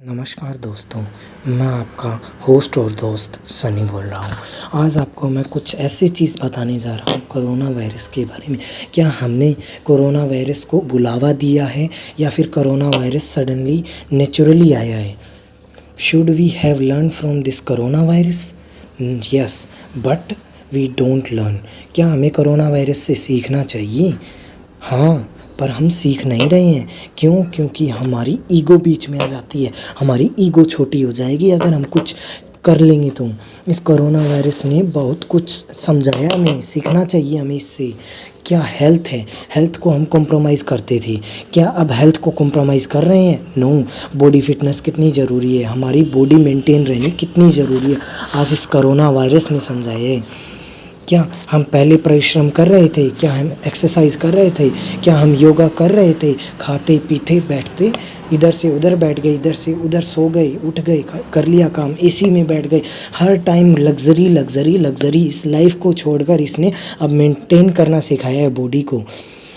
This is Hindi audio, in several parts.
नमस्कार दोस्तों, मैं आपका होस्ट और दोस्त सनी बोल रहा हूँ। आज आपको मैं कुछ ऐसी चीज़ बताने जा रहा हूँ कोरोना वायरस के बारे में। क्या हमने कोरोना वायरस को बुलावा दिया है या फिर कोरोना वायरस सडनली नेचुरली आया है? Should we have learn from this corona virus? Yes, but we don't learn. क्या हमें कोरोना वायरस से सीखना चाहिए? हाँ, पर हम सीख नहीं रहे हैं। क्यों? क्योंकि हमारी ईगो बीच में आ जाती है। हमारी ईगो छोटी हो जाएगी अगर हम कुछ कर लेंगे तो। इस कोरोना वायरस ने बहुत कुछ समझाया हमें, सीखना चाहिए हमें इससे। क्या हेल्थ है, हेल्थ को हम कॉम्प्रोमाइज़ करते थे, क्या अब हेल्थ को कॉम्प्रोमाइज़ कर रहे हैं? नो। बॉडी फिटनेस कितनी ज़रूरी है, हमारी बॉडी मेंटेन रहनी कितनी ज़रूरी है, आज इस कोरोना वायरस ने समझाया है। क्या हम पहले परिश्रम कर रहे थे? क्या हम एक्सरसाइज कर रहे थे? क्या हम योगा कर रहे थे? खाते पीते बैठते, इधर से उधर बैठ गए, इधर से उधर सो गए, उठ गए, कर लिया काम, एसी में बैठ गए। हर टाइम लग्जरी लग्जरी लग्जरी। इस लाइफ को छोड़कर इसने अब मेंटेन करना सिखाया है बॉडी को।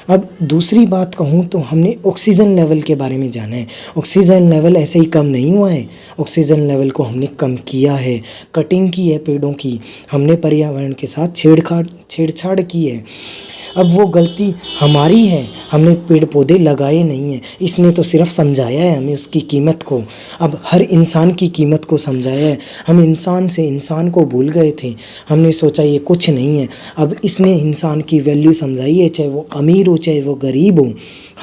अब दूसरी बात कहूँ तो हमने ऑक्सीजन लेवल के बारे में जाना है। ऑक्सीजन लेवल ऐसे ही कम नहीं हुआ है, ऑक्सीजन लेवल को हमने कम किया है, कटिंग की है पेड़ों की, हमने पर्यावरण के साथ छेड़छाड़ की है। अब वो गलती हमारी है, हमने पेड़ पौधे लगाए नहीं हैं, इसने तो सिर्फ समझाया है हमें उसकी कीमत को। अब हर इंसान की कीमत को समझाया है। हम इंसान से इंसान को भूल गए थे, हमने सोचा ये कुछ नहीं है। अब इसने इंसान की वैल्यू समझाई है, चाहे वो अमीर हो चाहे वो गरीब हो,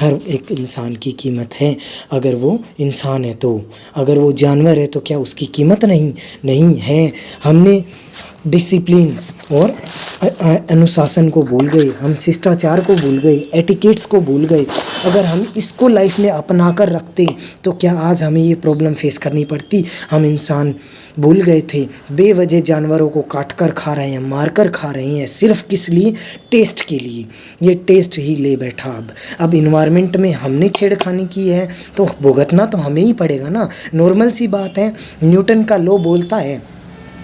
हर एक इंसान की कीमत है। अगर वो इंसान है तो, अगर वो जानवर है तो क्या उसकी कीमत नहीं है? हमने डिसिप्लिन और अनुशासन को भूल गए, हम शिष्टाचार को भूल गए, एटिकेट्स को भूल गए। अगर हम इसको लाइफ में अपना कर रखते तो क्या आज हमें ये प्रॉब्लम फेस करनी पड़ती? हम इंसान भूल गए थे, बेवजह जानवरों को काट कर खा रहे हैं, मार कर खा रहे हैं, सिर्फ किस लिए? टेस्ट के लिए। ये टेस्ट ही ले बैठा। अब इन्वायरमेंट में हमने छेड़खानी की है तो भुगतना तो हमें ही पड़ेगा ना। नॉर्मल सी बात है, न्यूटन का लॉ बोलता है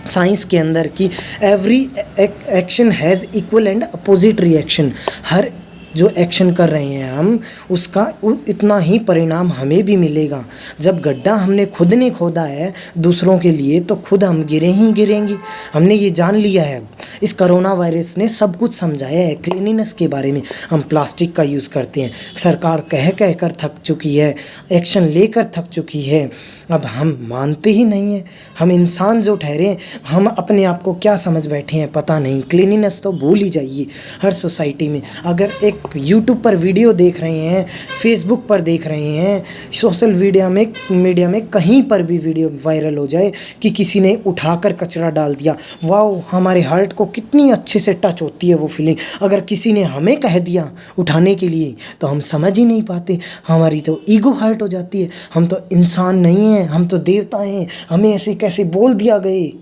साइंस के अंदर कि every action has equal and opposite reaction. हर जो एक्शन कर रहे हैं हम, उसका इतना ही परिणाम हमें भी मिलेगा। जब गड्ढा हमने खुद ने खोदा है दूसरों के लिए तो खुद हम गिरेंगे। हमने ये जान लिया है। इस कोरोना वायरस ने सब कुछ समझाया है क्लीनिनेस के बारे में। हम प्लास्टिक का यूज़ करते हैं, सरकार कह कर थक चुकी है, एक्शन लेकर थक चुकी है, अब हम मानते ही नहीं हैं। हम इंसान जो ठहरे, हम अपने आप को क्या समझ बैठे हैं पता नहीं। क्लीनिनेस तो भूल ही जाइए। हर सोसाइटी में अगर एक यूट्यूब पर वीडियो देख रहे हैं, फेसबुक पर देख रहे हैं, सोशल मीडिया में कहीं पर भी वीडियो वायरल हो जाए कि किसी ने उठाकर कचरा डाल दिया, वाह, हमारे हार्ट को कितनी अच्छे से टच होती है वो फीलिंग। अगर किसी ने हमें कह दिया उठाने के लिए तो हम समझ ही नहीं पाते, हमारी तो ईगो हर्ट हो जाती है। हम तो इंसान नहीं हैं, हम तो देवता हैं, हमें ऐसे कैसे बोल दिया गए?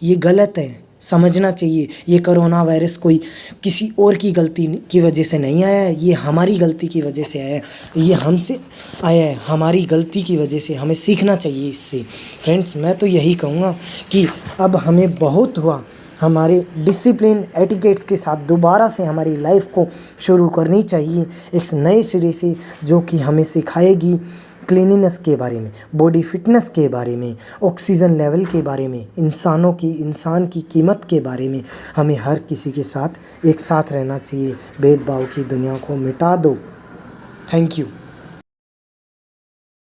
ये गलत है, समझना चाहिए। ये कोरोना वायरस कोई किसी और की गलती की वजह से नहीं आया है, ये हमारी गलती की वजह से आया है। ये हमसे आया है, हमारी गलती की वजह से। हमें सीखना चाहिए इससे। फ्रेंड्स, मैं तो यही कहूँगा कि अब हमें बहुत हुआ, हमारे डिसिप्लिन एटिकेट्स के साथ दोबारा से हमारी लाइफ को शुरू करनी चाहिए एक नए सिरे से, जो कि हमें सिखाएगी क्लीनिनेस के बारे में, बॉडी फिटनेस के बारे में, ऑक्सीजन लेवल के बारे में, इंसान की कीमत के बारे में। हमें हर किसी के साथ एक साथ रहना चाहिए। भेदभाव की दुनिया को मिटा दो। Thank you.